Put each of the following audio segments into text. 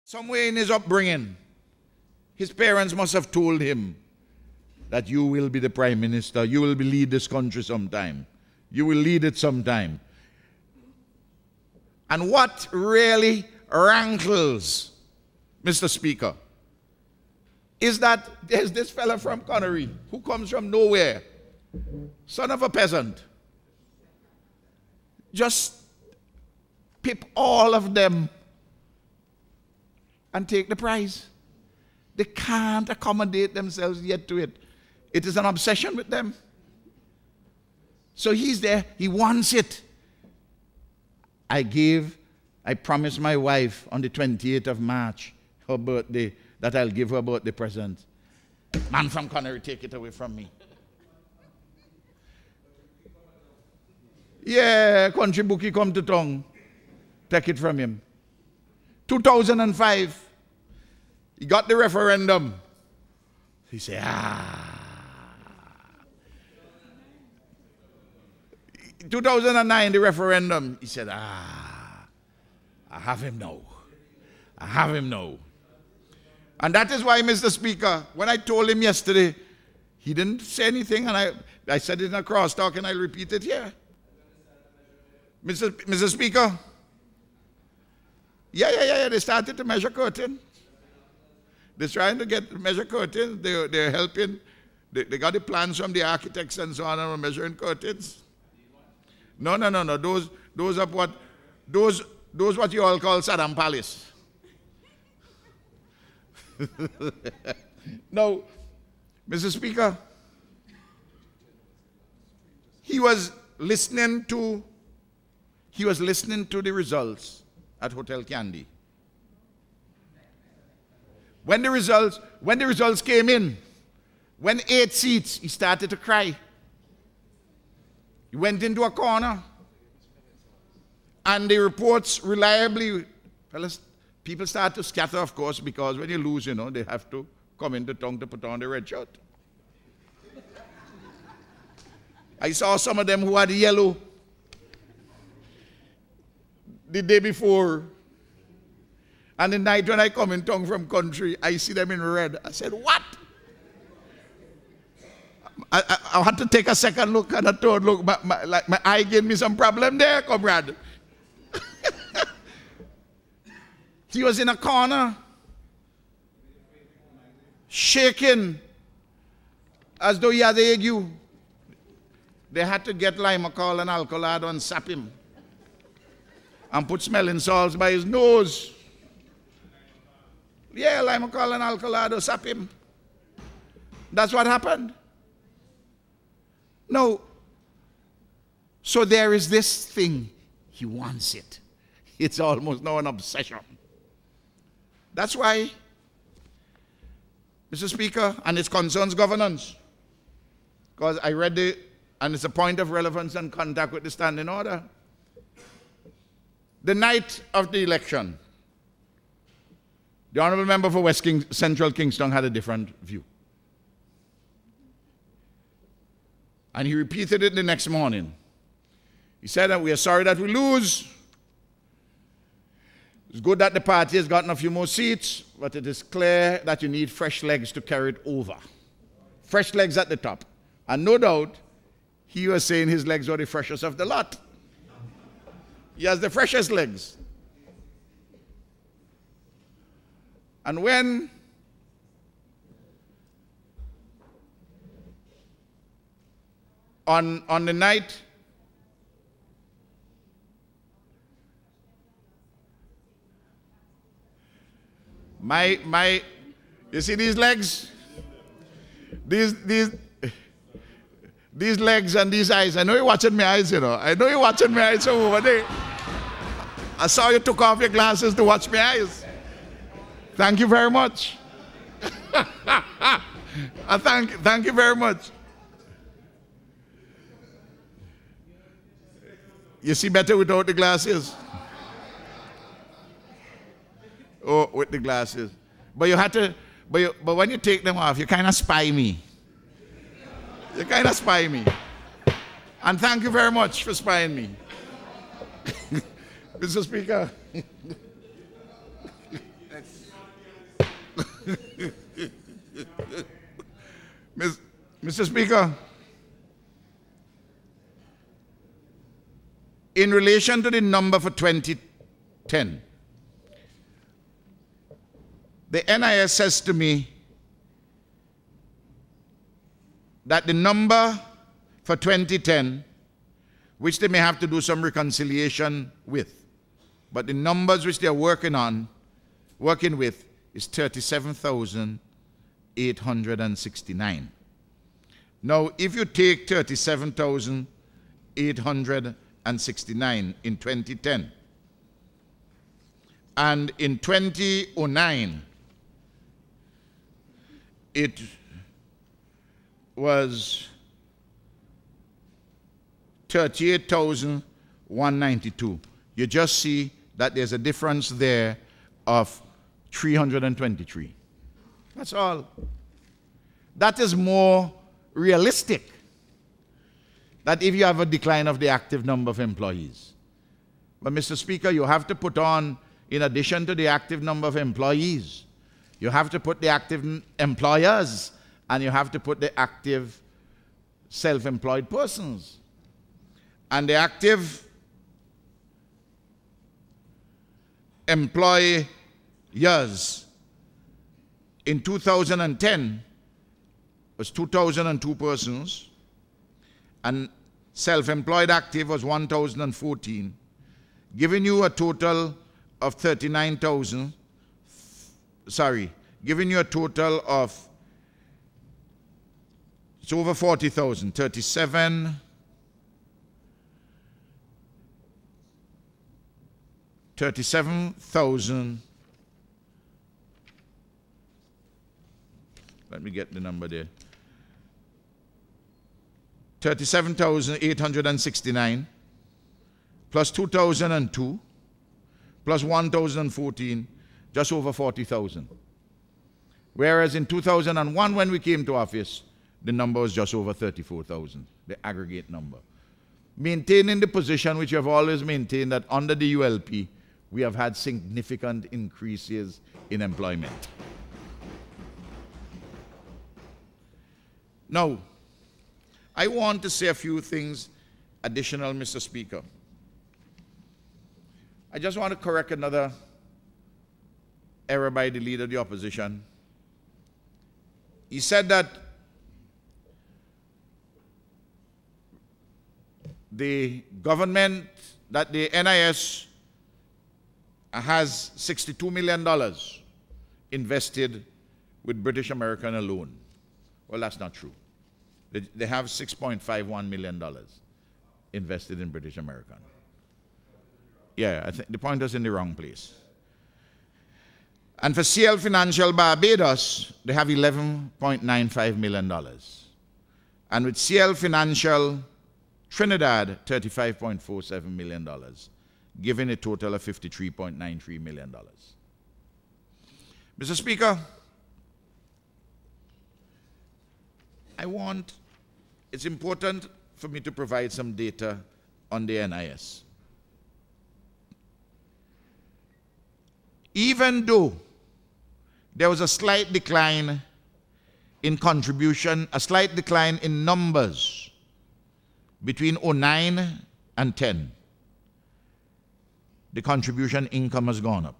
Somewhere in his upbringing, his parents must have told him that you will be the prime minister, you will lead this country sometime, you will lead it sometime. And what really rankles, Mr. Speaker, is that there's this fella from Connery who comes from nowhere, son of a peasant, just pip all of them and take the prize. They can't accommodate themselves yet to it. It is an obsession with them. So he's there, he wants it. I promised my wife on the 28th of March, her birthday, that I'll give her a birthday present. Man from Connery, take it away from me. Yeah, country bookie come to town. Take it from him. 2005, he got the referendum. He said, 2009, the referendum. He said, I have him now. I have him now. And that is why, Mr. Speaker, when I told him yesterday, he didn't say anything, and I said it in a crosstalk, and I'll repeat it here. Mr. Speaker, yeah, they started to measure curtain. They're trying to measure curtains. They're helping. They got the plans from the architects and so on, and we're measuring curtains. No. Those are what you all call Saddam Palace. No, Mr. Speaker, he was listening to the results at Hotel Candy. When the results came in, when 8 seats, he started to cry. He went into a corner, and the reports reliably, people start to scatter, of course, because when you lose, they have to come into town to put on the red shirt. I saw some of them who had yellow the day before. And the night when I come in town from country, I see them in red. I said, what? I had to take a second look and a third look. My eye gave me some problem there, comrade. He was in a corner, shaking as though he had ague. They had to get limacol and alcolado and sap him and put smelling salts by his nose. Yeah, limacol and alcolado, sap him. That's what happened. No. So there is this thing. He wants it. It's almost now an obsession. That's why, Mr. Speaker, and it concerns governance, because I read it, and it's a point of relevance and contact with the standing order. The night of the election, the honorable member for West Central Kingston had a different view. And he repeated it the next morning. He said that we are sorry that we lose. It's good that the party has gotten a few more seats, but it is clear that you need fresh legs to carry it over. Fresh legs at the top. And no doubt, he was saying his legs were the freshest of the lot. He has the freshest legs. And when on the night you see these legs? These legs and these eyes. I know you're watching my eyes, I know you're watching my eyes over there. I saw you took off your glasses to watch my eyes. Thank you very much. Thank you very much. You see better without the glasses? Oh, with the glasses. But you had to, but when you take them off, you kind of spy me. You kind of spy me. And thank you very much for spying me. Mr. Speaker. Mr. Speaker, in relation to the number for 2010, the NIS says to me that the number for 2010, which they may have to do some reconciliation with, but the numbers which they're working with, is 37,869. Now, if you take 37,869 in 2010, and in 2009, it was 38,192. You just see that there's a difference there of 323. That's all. That is more realistic. That if you have a decline of the active number of employees. But Mr. Speaker, you have to put on, in addition to the active number of employees, you have to put the active employers, and you have to put the active self-employed persons. And the active employers in 2010 was 2,002 persons, and self-employed active was 1,014, giving you a total of 39,000, giving you a total of, it's over 40,000, 37,000. Let me get the number there. 37,869 plus 2,002 plus 1,014, just over 40,000. Whereas in 2001, when we came to office, the number was just over 34,000, the aggregate number. Maintaining the position which you have always maintained, that under the ULP, we have had significant increases in employment. Now, I want to say a few things additional, Mr. Speaker. I just want to correct another error by the Leader of the Opposition. He said that the government, that the NIS has $62 million invested with British American alone. Well, that's not true. They have $6.51 million invested in British American. Yeah, I think the pointer's in the wrong place. And for CL Financial Barbados, they have $11.95 million. And with CL Financial Trinidad, $35.47 million, giving a total of $53.93 million. Mr. Speaker, it's important for me to provide some data on the NIS. Even though there was a slight decline in contribution, a slight decline in numbers between 2009 and 10, the contribution income has gone up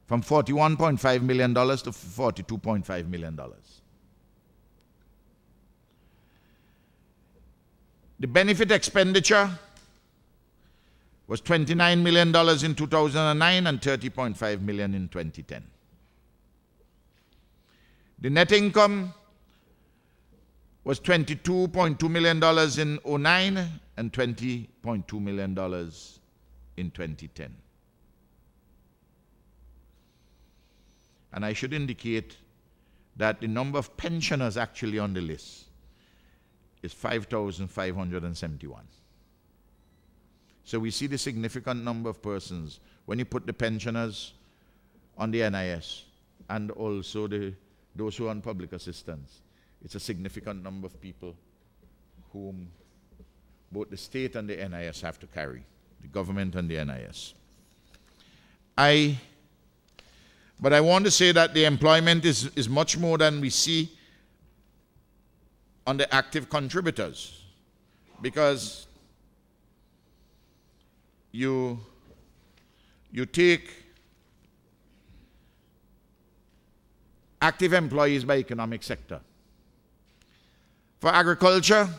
from $41.5 million to $42.5 million. The benefit expenditure was $29 million in 2009 and $30.5 million in 2010. The net income was $22.2 million in 2009 and $20.2 million in 2010. And I should indicate that the number of pensioners actually on the list is 5,571. So we see the significant number of persons when you put the pensioners on the NIS and also those who are on public assistance. It's a significant number of people whom both the state and the NIS have to carry, the government and the NIS. I But I want to say that the employment is much more than we see on the active contributors, because you take active employees by economic sector. For agriculture,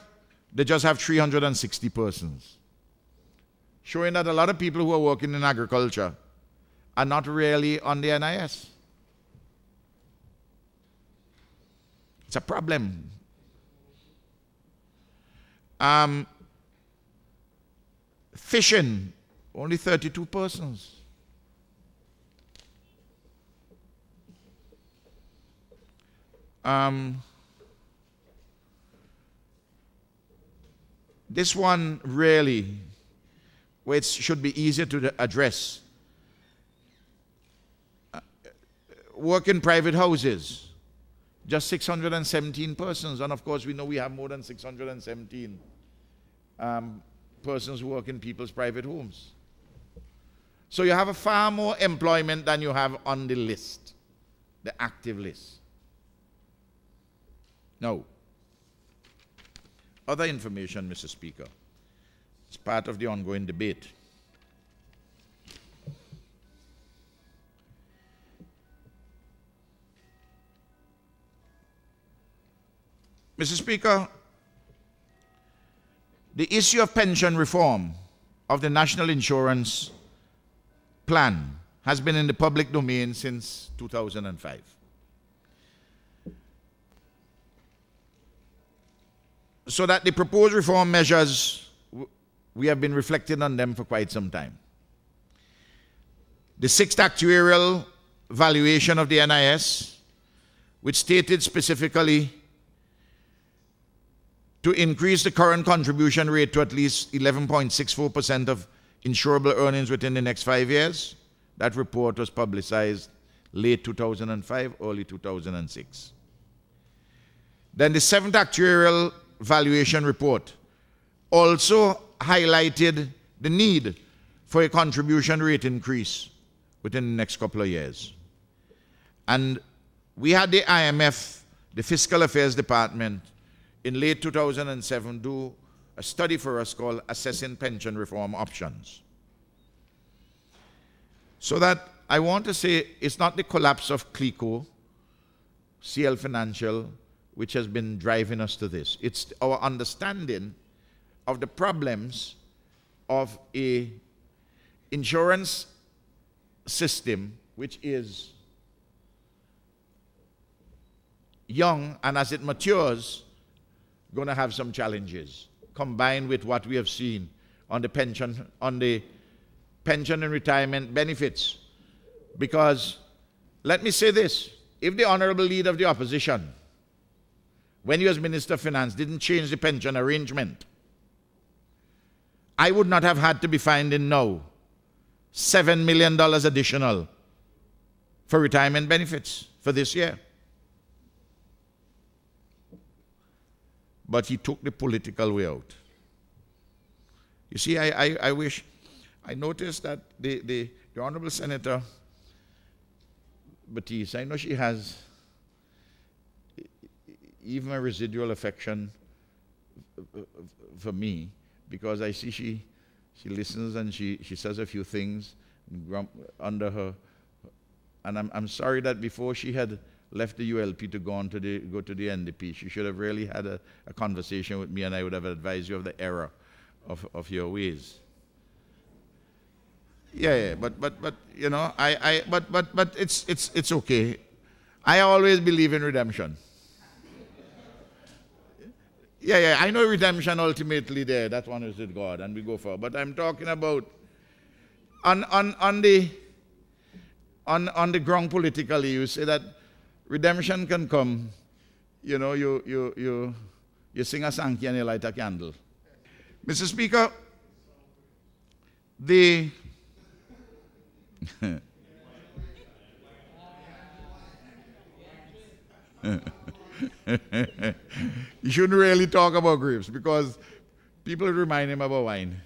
they just have 360 persons, showing that a lot of people who are working in agriculture are not really on the NIS. It's a problem. Fishing, only 32 persons. This one really, where it should be easier to address. Work in private houses, just 617 persons. And of course, we know we have more than 617 persons who work in people's private homes. So you have a far more employment than you have on the list, the active list. Now, other information, Mr. Speaker. It's part of the ongoing debate. Mr. Speaker, the issue of pension reform of the National Insurance Plan has been in the public domain since 2005. So that the proposed reform measures, we have been reflecting on them for quite some time. The sixth actuarial valuation of the NIS, which stated specifically to increase the current contribution rate to at least 11.64% of insurable earnings within the next 5 years. That report was publicized late 2005, early 2006. Then the seventh actuarial valuation report also highlighted the need for a contribution rate increase within the next couple of years. And we had the IMF, the Fiscal Affairs Department, in late 2007 do a study for us called Assessing Pension Reform Options. So that I want to say it's not the collapse of CLICO, CL Financial, which has been driving us to this. It's our understanding of the problems of a insurance system which is young, and as it matures, going to have some challenges, combined with what we have seen on the pension and retirement benefits. Because, let me say this, if the Honorable Leader of the Opposition, when he was Minister of Finance, didn't change the pension arrangement, I would not have had to be finding now $7 million additional for retirement benefits for this year. But he took the political way out. You see, I noticed that the Honorable Senator Batiste, I know she has even a residual affection for me, because I see she listens and she says a few things under her. And I'm sorry that before she had left the ULP to go to the NDP, she should have really had a conversation with me, and I would have advised you of the error of your ways. Yeah, but you know, but it's okay. I always believe in redemption. Yeah, I know redemption ultimately there. That one is with God, and we go for. But I'm talking about on the ground politically. You say that redemption can come. You know, you sing a sankey and you light a candle. Mr. Speaker, you shouldn't really talk about grapes, because people remind him about wine.